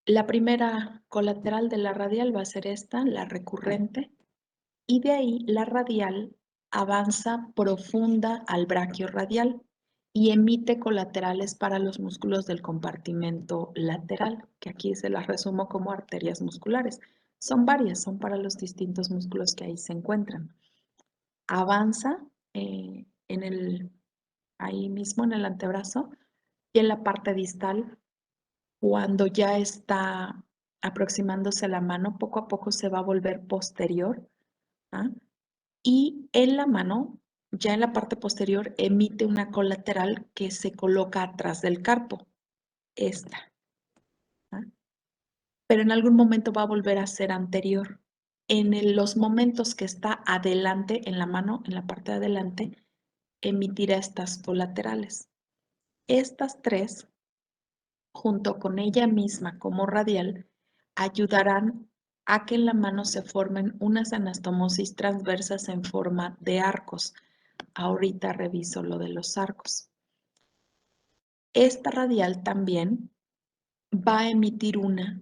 La primera colateral de la radial va a ser esta, la recurrente, y de ahí la radial avanza profunda al braquio radial y emite colaterales para los músculos del compartimento lateral, que aquí se las resumo como arterias musculares. Son varias, son para los distintos músculos que ahí se encuentran. Avanza ahí mismo en el antebrazo y en la parte distal, cuando ya está aproximándose la mano, poco a poco se va a volver posterior, ¿ah? Y en la mano, ya en la parte posterior, emite una colateral que se coloca atrás del carpo, esta, ¿ah? Pero en algún momento va a volver a ser anterior. Los momentos que está adelante en la mano, en la parte de adelante, emitirá estas colaterales. Estas tres, junto con ella misma como radial, ayudarán a que en la mano se formen unas anastomosis transversas en forma de arcos. Ahorita reviso lo de los arcos. Esta radial también va a emitir una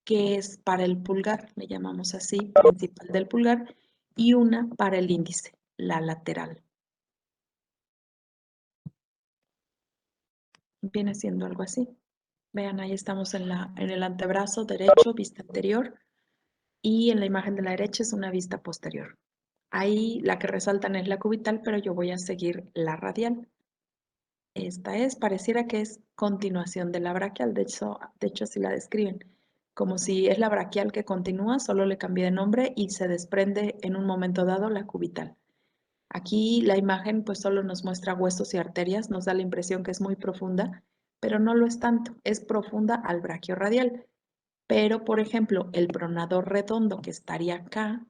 que es para el pulgar, le llamamos así, principal del pulgar, y una para el índice, la lateral. Viene siendo algo así. Vean, ahí estamos en el antebrazo derecho, vista anterior, y en la imagen de la derecha es una vista posterior. Ahí la que resaltan es la cubital, pero yo voy a seguir la radial. Esta pareciera que es continuación de la braquial, de hecho así la describen, como si es la braquial que continúa, solo le cambié de nombre y se desprende en un momento dado la cubital. Aquí la imagen pues solo nos muestra huesos y arterias, nos da la impresión que es muy profunda, pero no lo es tanto, es profunda al braquio radial. Pero, por ejemplo, el pronador redondo que estaría acá,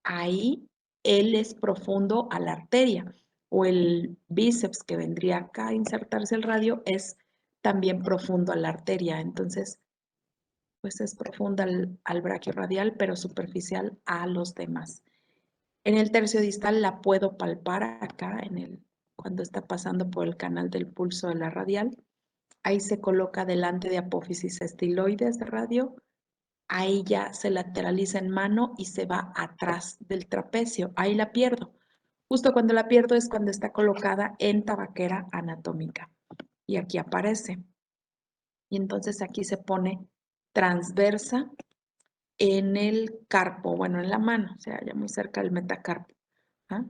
ahí él es profundo a la arteria, o el bíceps que vendría acá a insertarse el radio es también profundo a la arteria. Entonces, pues es profunda al braquio radial, pero superficial a los demás. En el tercio distal la puedo palpar acá cuando está pasando por el canal del pulso de la radial. Ahí se coloca delante de apófisis estiloides de radio. Ahí ya se lateraliza en mano y se va atrás del trapecio. Ahí la pierdo. Justo cuando la pierdo es cuando está colocada en tabaquera anatómica. Y aquí aparece. Y entonces aquí se pone transversa en el carpo, bueno, en la mano, o sea, ya muy cerca del metacarpo. ¿Ah?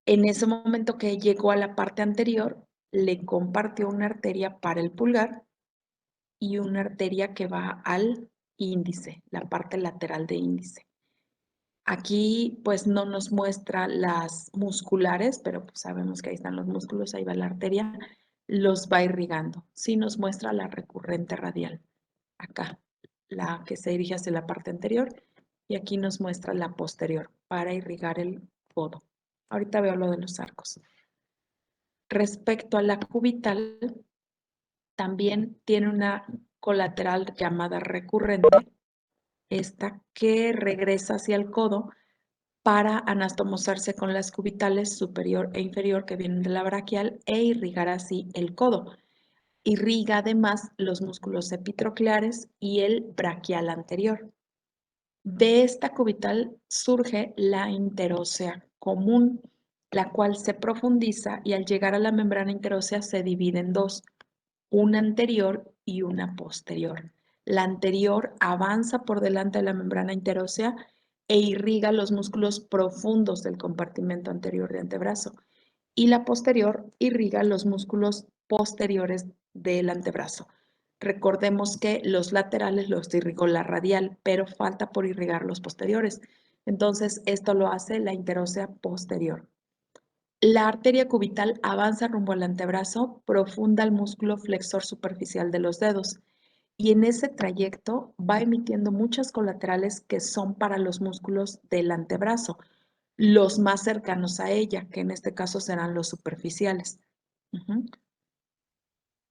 En ese momento que llegó a la parte anterior, le compartió una arteria para el pulgar y una arteria que va al índice, la parte lateral de índice. Aquí pues no nos muestra las musculares, pero pues sabemos que ahí están los músculos, ahí va la arteria, los va irrigando. Sí nos muestra la recurrente radial, acá, la que se dirige hacia la parte anterior, y aquí nos muestra la posterior para irrigar el codo. Ahorita veo lo de los arcos. Respecto a la cubital, también tiene una colateral llamada recurrente, esta que regresa hacia el codo para anastomosarse con las cubitales superior e inferior que vienen de la braquial e irrigar así el codo. Irriga además los músculos epitrocleares y el braquial anterior. De esta cubital surge la interósea común, la cual se profundiza y al llegar a la membrana interósea se divide en dos, una anterior y una posterior. La anterior avanza por delante de la membrana interósea e irriga los músculos profundos del compartimento anterior de antebrazo y la posterior irriga los músculos posteriores del antebrazo. Recordemos que los laterales los irrigó la radial, pero falta por irrigar los posteriores. Entonces, esto lo hace la interósea posterior. La arteria cubital avanza rumbo al antebrazo, profunda al músculo flexor superficial de los dedos y en ese trayecto va emitiendo muchas colaterales que son para los músculos del antebrazo, los más cercanos a ella, que en este caso serán los superficiales.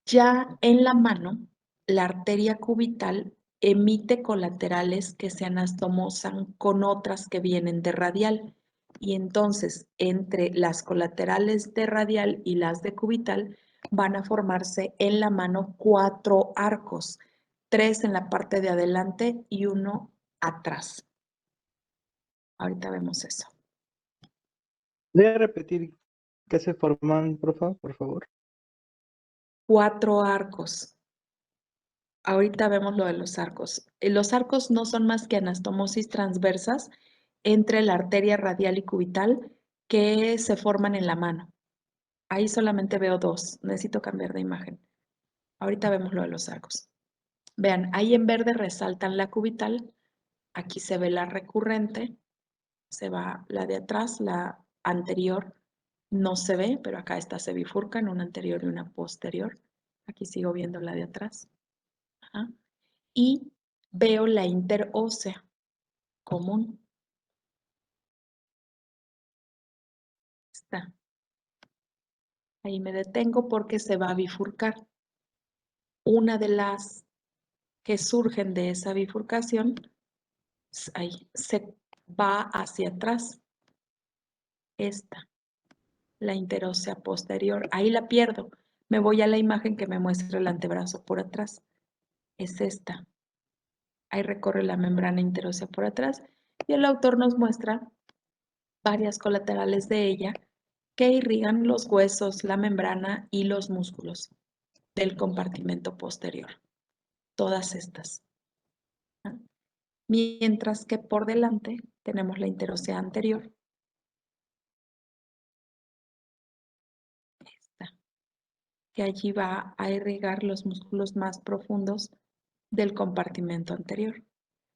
Ya en la mano, la arteria cubital emite colaterales que se anastomosan con otras que vienen de radial. Y entonces, entre las colaterales de radial y las de cubital, van a formarse en la mano 4 arcos, 3 en la parte de adelante y 1 atrás. Ahorita vemos eso. ¿Voy a repetir qué se forman, por favor? 4 arcos. Ahorita vemos lo de los arcos. Los arcos no son más que anastomosis transversas entre la arteria radial y cubital que se forman en la mano. Ahí solamente veo 2. Necesito cambiar de imagen. Ahorita vemos lo de los arcos. Vean, ahí en verde resaltan la cubital. Aquí se ve la recurrente. Se va la de atrás, la anterior no se ve, pero acá esta se bifurcan, una anterior y una posterior. Aquí sigo viendo la de atrás. Ajá. Y veo la interósea común. Está. Ahí me detengo porque se va a bifurcar. Una de las que surgen de esa bifurcación, ahí, se va hacia atrás. Esta, la interósea posterior. Ahí la pierdo. Me voy a la imagen que me muestra el antebrazo por atrás. Es esta. Ahí recorre la membrana interósea por atrás y el autor nos muestra varias colaterales de ella que irrigan los huesos, la membrana y los músculos del compartimento posterior. Todas estas. ¿Ah? Mientras que por delante tenemos la interósea anterior. Esta, que allí va a irrigar los músculos más profundos del compartimento anterior,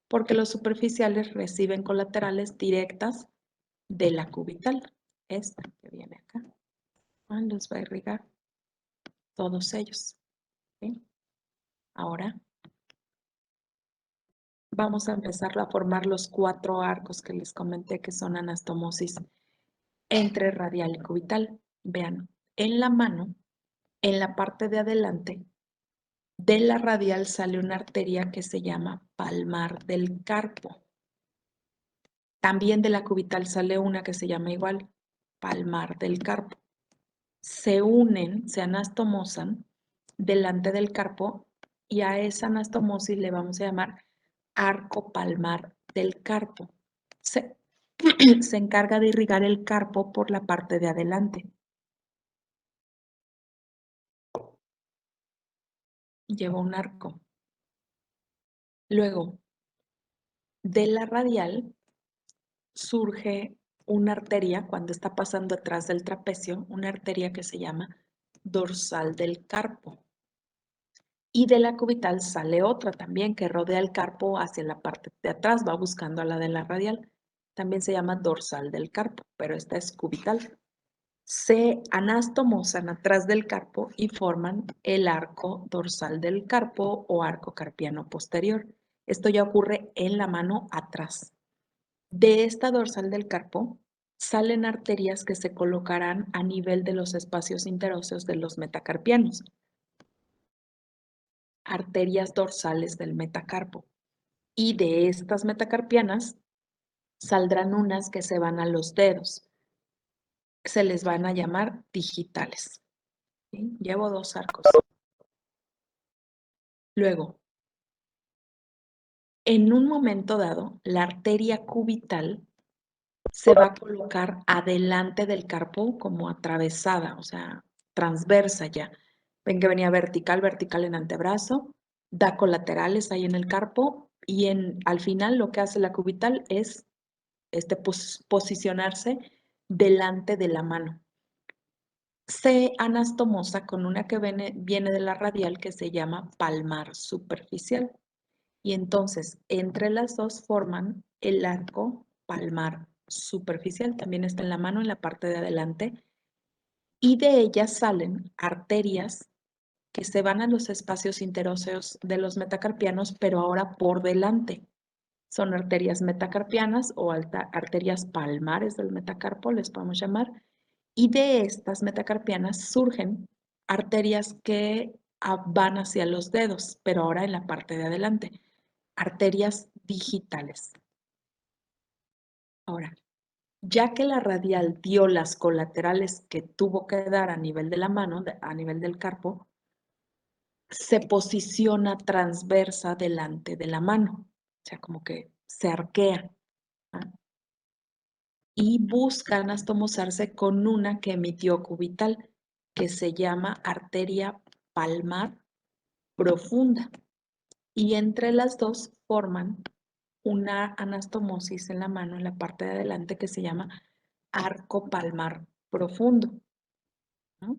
porque los superficiales reciben colaterales directas de la cubital, esta que viene acá. Los va a irrigar todos ellos. ¿Sí? Ahora vamos a empezar a formar los 4 arcos que les comenté que son anastomosis entre radial y cubital. Vean, en la mano, en la parte de adelante, de la radial sale una arteria que se llama palmar del carpo. También de la cubital sale una que se llama igual, palmar del carpo. Se unen, se anastomosan delante del carpo y a esa anastomosis le vamos a llamar arco palmar del carpo. Se, se encarga de irrigar el carpo por la parte de adelante. Lleva un arco. Luego, de la radial surge una arteria cuando está pasando atrás del trapecio, una arteria que se llama dorsal del carpo. Y de la cubital sale otra también que rodea el carpo hacia la parte de atrás, va buscando a la de la radial. También se llama dorsal del carpo, pero esta es cubital. Se anastomosan atrás del carpo y forman el arco dorsal del carpo o arco carpiano posterior. Esto ya ocurre en la mano atrás. De esta dorsal del carpo salen arterias que se colocarán a nivel de los espacios interóseos de los metacarpianos. Arterias dorsales del metacarpo. Y de estas metacarpianas saldrán unas que se van a los dedos. Se les van a llamar digitales. ¿Sí? Llevo 2 arcos. Luego, en un momento dado, la arteria cubital se va a colocar adelante del carpo como atravesada, o sea, transversa ya. Ven que venía vertical, vertical en antebrazo, da colaterales ahí en el carpo y al final lo que hace la cubital es posicionarse delante de la mano. Se anastomosa con una que viene de la radial que se llama palmar superficial. Y entonces, entre las dos forman el arco palmar superficial. También está en la mano, en la parte de adelante. Y de ellas salen arterias que se van a los espacios interóseos de los metacarpianos, pero ahora por delante. Son arterias metacarpianas o arterias palmares del metacarpo, les podemos llamar. Y de estas metacarpianas surgen arterias que van hacia los dedos, pero ahora en la parte de adelante. Arterias digitales. Ahora, ya que la radial dio las colaterales que tuvo que dar a nivel de la mano, a nivel del carpo, se posiciona transversa delante de la mano, o sea, como que se arquea. ¿Ah? Y busca anastomosarse con una que emitió cubital, que se llama arteria palmar profunda. Y entre las dos forman una anastomosis en la mano, en la parte de adelante, que se llama arco palmar profundo. ¿No?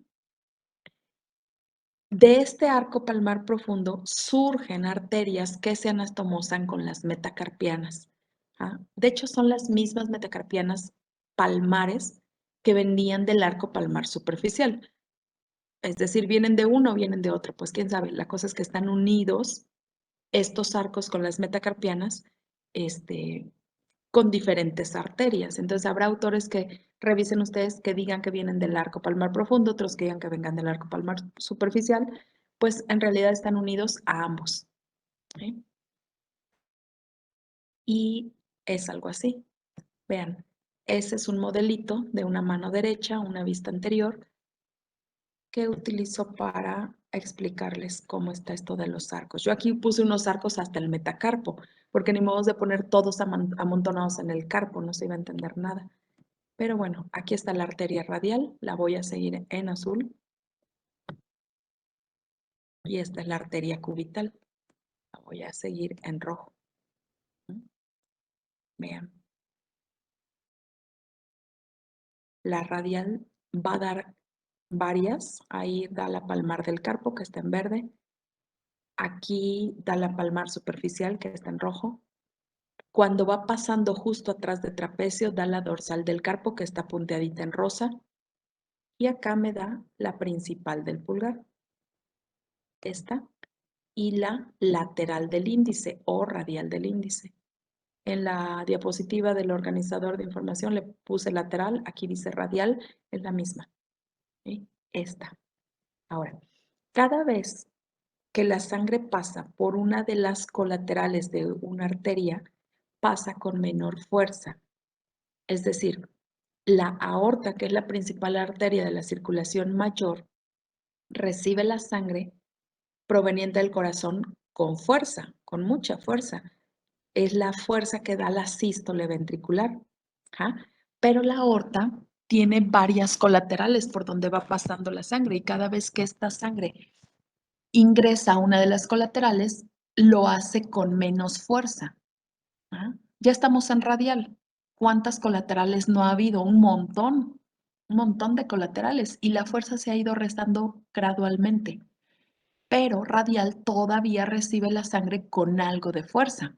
De este arco palmar profundo surgen arterias que se anastomosan con las metacarpianas. ¿Ah? De hecho, son las mismas metacarpianas palmares que venían del arco palmar superficial. Es decir, vienen de uno o vienen de otro, pues quién sabe. La cosa es que están unidos estos arcos con las metacarpianas, con diferentes arterias. Entonces, habrá autores que revisen ustedes que digan que vienen del arco palmar profundo, otros que digan que vengan del arco palmar superficial, pues en realidad están unidos a ambos. ¿Sí? Y es algo así. Vean, ese es un modelito de una mano derecha, una vista anterior, que utilizo para explicarles cómo está esto de los arcos. Yo aquí puse unos arcos hasta el metacarpo, porque ni modo de poner todos amontonados en el carpo, no se iba a entender nada. Pero bueno, aquí está la arteria radial, la voy a seguir en azul. Y esta es la arteria cubital, la voy a seguir en rojo. Vean, la radial va a dar varias, ahí da la palmar del carpo que está en verde, aquí da la palmar superficial que está en rojo. Cuando va pasando justo atrás de trapecio, da la dorsal del carpo que está punteadita en rosa. Y acá me da la principal del pulgar, esta, y la lateral del índice o radial del índice. En la diapositiva del organizador de información le puse lateral, aquí dice radial, es la misma. ¿Sí? Esta. Ahora, cada vez que la sangre pasa por una de las colaterales de una arteria, pasa con menor fuerza. Es decir, la aorta, que es la principal arteria de la circulación mayor, recibe la sangre proveniente del corazón con fuerza, con mucha fuerza. Es la fuerza que da la sístole ventricular. ¿Ja? Pero la aorta tiene varias colaterales por donde va pasando la sangre y cada vez que esta sangre ingresa a una de las colaterales, lo hace con menos fuerza. ¿Ah? Ya estamos en radial. ¿Cuántas colaterales no ha habido? Un montón de colaterales y la fuerza se ha ido restando gradualmente. Pero radial todavía recibe la sangre con algo de fuerza.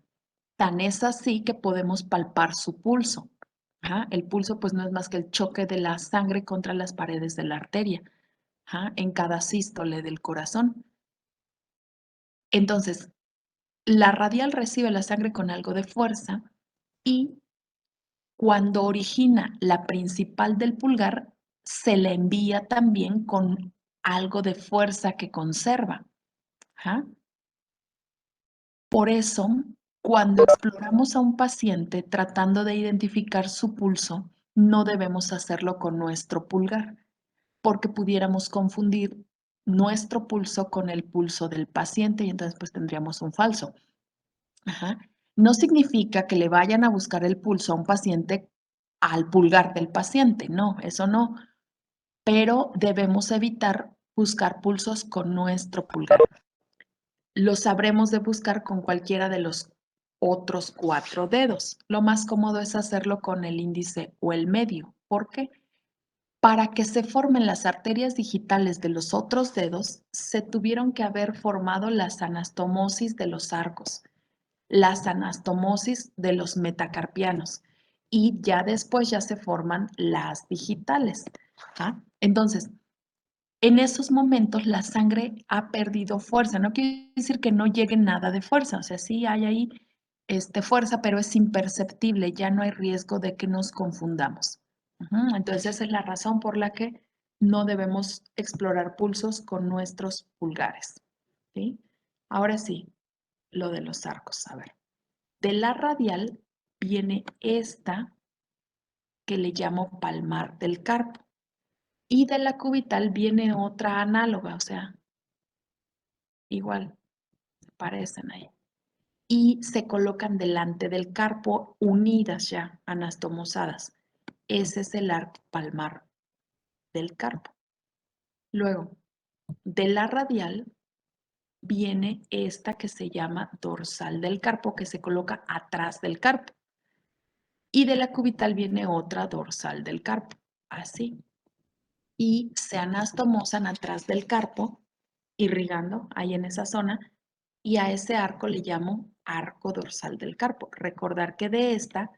Tan es así que podemos palpar su pulso. Ajá, el pulso pues no es más que el choque de la sangre contra las paredes de la arteria, ajá, en cada sístole del corazón. Entonces, la radial recibe la sangre con algo de fuerza y cuando origina la principal del pulgar, se le envía también con algo de fuerza que conserva. Ajá. Por eso, cuando exploramos a un paciente tratando de identificar su pulso, no debemos hacerlo con nuestro pulgar, porque pudiéramos confundir nuestro pulso con el pulso del paciente y entonces pues tendríamos un falso. Ajá. No significa que le vayan a buscar el pulso a un paciente al pulgar del paciente, no, eso no, pero debemos evitar buscar pulsos con nuestro pulgar. Lo sabremos de buscar con cualquiera de los otros 4 dedos. Lo más cómodo es hacerlo con el índice o el medio. ¿Por qué? Para que se formen las arterias digitales de los otros dedos, se tuvieron que haber formado las anastomosis de los arcos, las anastomosis de los metacarpianos y ya después ya se forman las digitales. ¿Ah? Entonces, en esos momentos la sangre ha perdido fuerza. No quiere decir que no llegue nada de fuerza, o sea, sí hay ahí fuerza, pero es imperceptible, ya no hay riesgo de que nos confundamos. Entonces, esa es la razón por la que no debemos explorar pulsos con nuestros pulgares. ¿Sí? Ahora sí, lo de los arcos. A ver, de la radial viene esta que le llamo palmar del carpo. Y de la cubital viene otra análoga, o sea, igual, aparecen ahí. Y se colocan delante del carpo, unidas ya, anastomosadas. Ese es el arco palmar del carpo. Luego, de la radial viene esta que se llama dorsal del carpo, que se coloca atrás del carpo. Y de la cubital viene otra dorsal del carpo, así. Y se anastomosan atrás del carpo, irrigando ahí en esa zona, y a ese arco le llamo arco dorsal del carpo. Recordar que de esta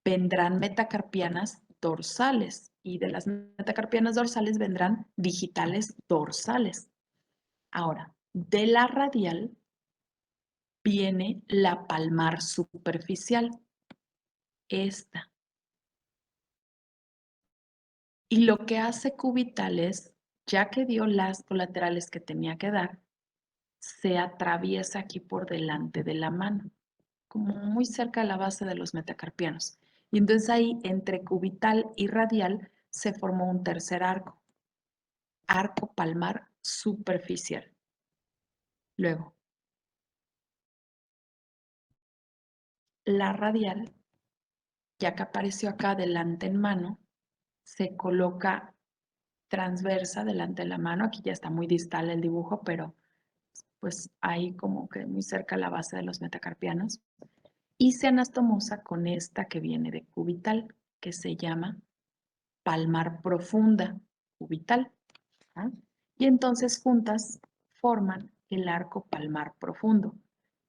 vendrán metacarpianas dorsales y de las metacarpianas dorsales vendrán digitales dorsales. Ahora, de la radial viene la palmar superficial, esta. Y lo que hace cubital es, ya que dio las colaterales que tenía que dar, se atraviesa aquí por delante de la mano, como muy cerca de la base de los metacarpianos. Y entonces ahí, entre cubital y radial, se formó un tercer arco, arco palmar superficial. Luego, la radial, ya que apareció acá delante en mano, se coloca transversa delante de la mano. Aquí ya está muy distal el dibujo, pero pues ahí como que muy cerca a la base de los metacarpianos. Y se anastomosa con esta que viene de cubital, que se llama palmar profunda cubital. ¿Ah? Y entonces juntas forman el arco palmar profundo.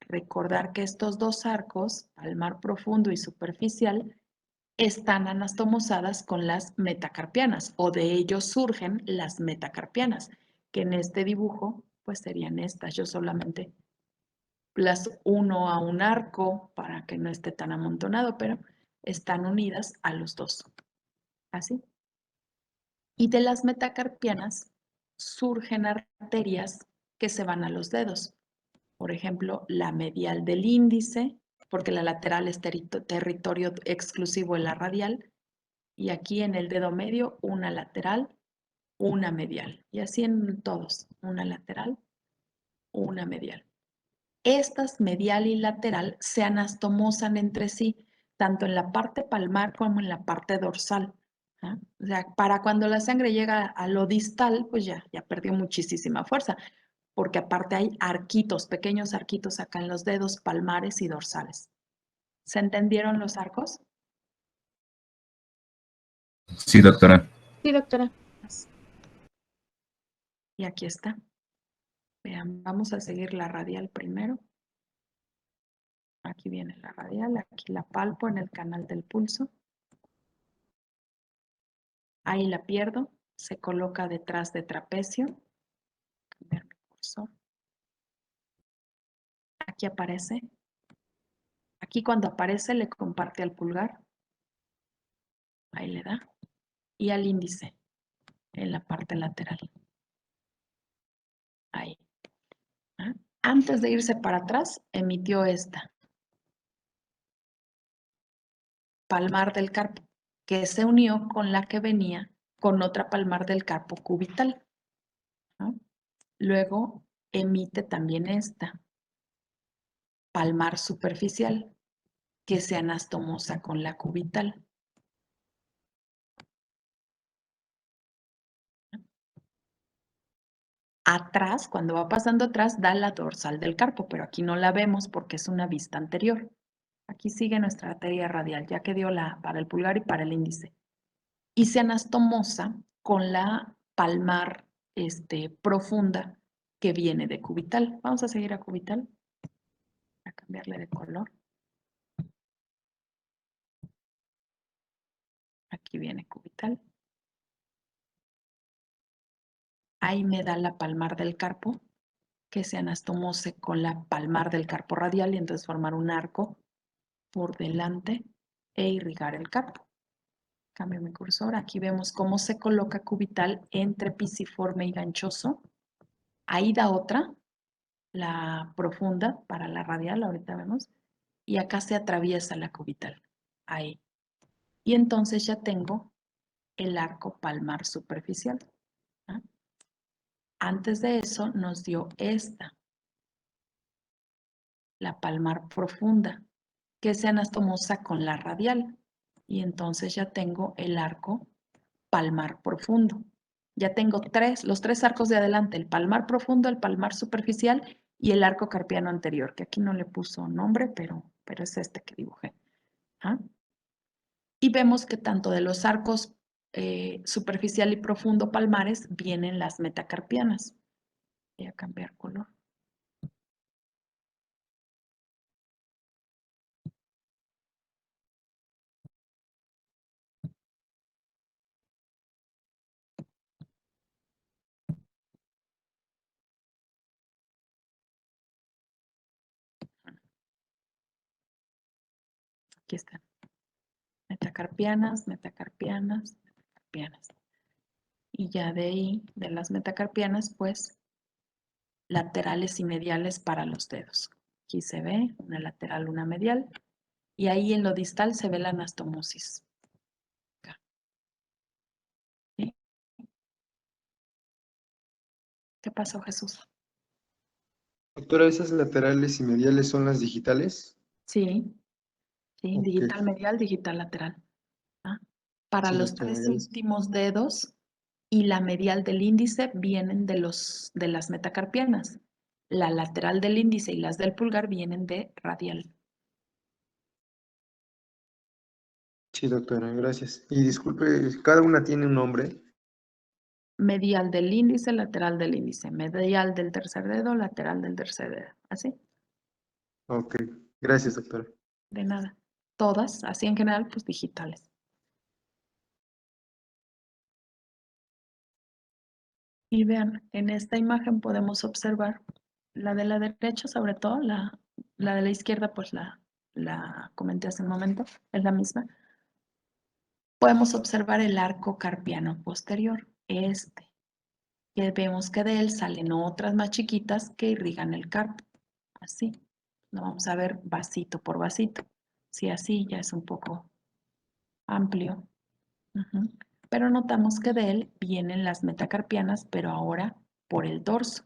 Recordar que estos dos arcos, palmar profundo y superficial, están anastomosadas con las metacarpianas, o de ellos surgen las metacarpianas, que en este dibujo pues serían estas. Yo solamente las uno a un arco para que no esté tan amontonado, pero están unidas a los dos. Así. Y de las metacarpianas surgen arterias que se van a los dedos. Por ejemplo, la medial del índice, porque la lateral es territorio exclusivo de la radial, y aquí en el dedo medio una lateral, una medial. Y así en todos, una lateral, una medial. Estas medial y lateral se anastomosan entre sí, tanto en la parte palmar como en la parte dorsal. ¿Ah? O sea, para cuando la sangre llega a lo distal, pues ya perdió muchísima fuerza, porque aparte hay arquitos, pequeños arquitos acá en los dedos palmares y dorsales. ¿Se entendieron los arcos? Sí, doctora. Sí, doctora. Y aquí está. Vean, vamos a seguir la radial primero. Aquí viene la radial, aquí la palpo en el canal del pulso. Ahí la pierdo, se coloca detrás de trapecio. Cambiar mi cursor. Aquí aparece. Aquí cuando aparece le comparte al pulgar. Ahí le da. Y al índice en la parte lateral. Ahí. ¿Ah? Antes de irse para atrás, emitió esta. Palmar del carpo, que se unió con la que venía con otra palmar del carpo cubital. ¿No? Luego emite también esta, palmar superficial, que se anastomosa con la cubital. Atrás, cuando va pasando atrás, da la dorsal del carpo, pero aquí no la vemos porque es una vista anterior. Aquí sigue nuestra arteria radial, ya que dio la para el pulgar y para el índice. Y se anastomosa con la palmar profunda que viene de cubital. Vamos a seguir a cubital, a cambiarle de color. Aquí viene cubital. Ahí me da la palmar del carpo, que se anastomose con la palmar del carpo radial y entonces formar un arco por delante e irrigar el carpo. Cambio mi cursor. Aquí vemos cómo se coloca cubital entre pisiforme y ganchoso. Ahí da otra, la profunda para la radial, ahorita vemos. Y acá se atraviesa la cubital. Ahí. Y entonces ya tengo el arco palmar superficial. ¿Ah? Antes de eso nos dio esta. la palmar profunda, que se anastomosa con la radial. Y entonces ya tengo el arco palmar profundo. Ya tengo los tres arcos de adelante, el palmar profundo, el palmar superficial y el arco carpiano anterior, que aquí no le puso nombre, pero es este que dibujé. ¿Ah? Y vemos que tanto de los arcos superficial y profundo palmares vienen las metacarpianas. Voy a cambiar color. Aquí están. Metacarpianas, metacarpianas, metacarpianas. Y ya de ahí, de las metacarpianas, pues laterales y mediales para los dedos. Aquí se ve una lateral, una medial. Y ahí en lo distal se ve la anastomosis. Acá. ¿Sí? ¿Qué pasó, Jesús? Doctora, ¿esas laterales y mediales son las digitales? Sí, sí, Ok, digital medial, digital lateral. ¿Ah? Para sí, los doctora, tres gracias. últimos dedos y la medial del índice vienen de las metacarpianas. La lateral del índice y las del pulgar vienen de radial. Sí, doctora, gracias. Y disculpe, ¿cada una tiene un nombre? Medial del índice, lateral del índice. Medial del tercer dedo, lateral del tercer dedo. Así, Ok, gracias, doctora. de nada. Todas, así en general, pues digitales. Y vean, en esta imagen podemos observar la de la derecha, sobre todo, la de la izquierda, pues la comenté hace un momento, es la misma. Podemos observar el arco carpiano posterior, que vemos que de él salen otras más chiquitas que irrigan el carpo, así. Lo vamos a ver vasito por vasito. Si así ya es un poco amplio. Ujú. Pero notamos que de él vienen las metacarpianas, pero ahora por el dorso.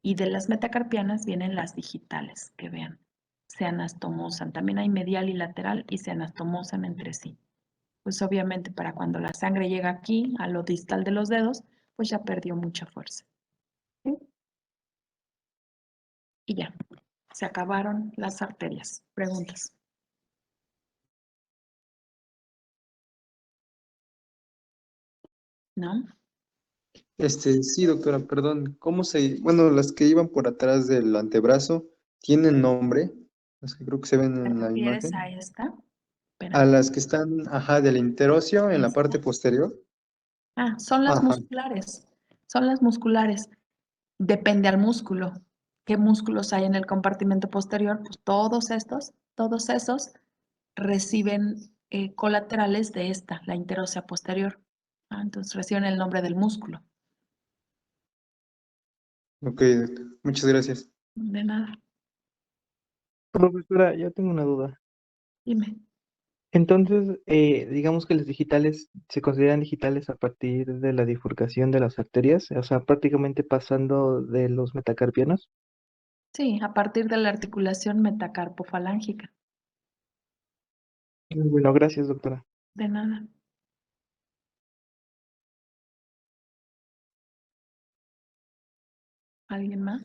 Y de las metacarpianas vienen las digitales, que vean, se anastomosan. También hay medial y lateral y se anastomosan entre sí. Pues obviamente para cuando la sangre llega aquí, a lo distal de los dedos, pues ya perdió mucha fuerza. ¿Sí? Y ya, se acabaron las arterias. Preguntas. ¿No? Sí, doctora, perdón, bueno, las que iban por atrás del antebrazo, ¿tienen nombre? Las que creo que se ven ¿Te en la refieres a imagen. esta? A Espérame. las que están, ajá, del interóseo en la ¿Esta? parte posterior. Ah, son las Ajá, musculares. Son las musculares. Depende al músculo. ¿Qué músculos hay en el compartimento posterior? Pues todos esos reciben colaterales de esta, la interósea posterior. Ah, entonces reciben el nombre del músculo. ok, doctor, muchas gracias. De nada. Profesora, yo tengo una duda. Dime. Entonces, digamos que las digitales se consideran digitales a partir de la bifurcación de las arterias, o sea, prácticamente pasando de los metacarpianos. Sí, a partir de la articulación metacarpofalángica. Bueno, gracias, doctora. De nada. ¿Alguien más?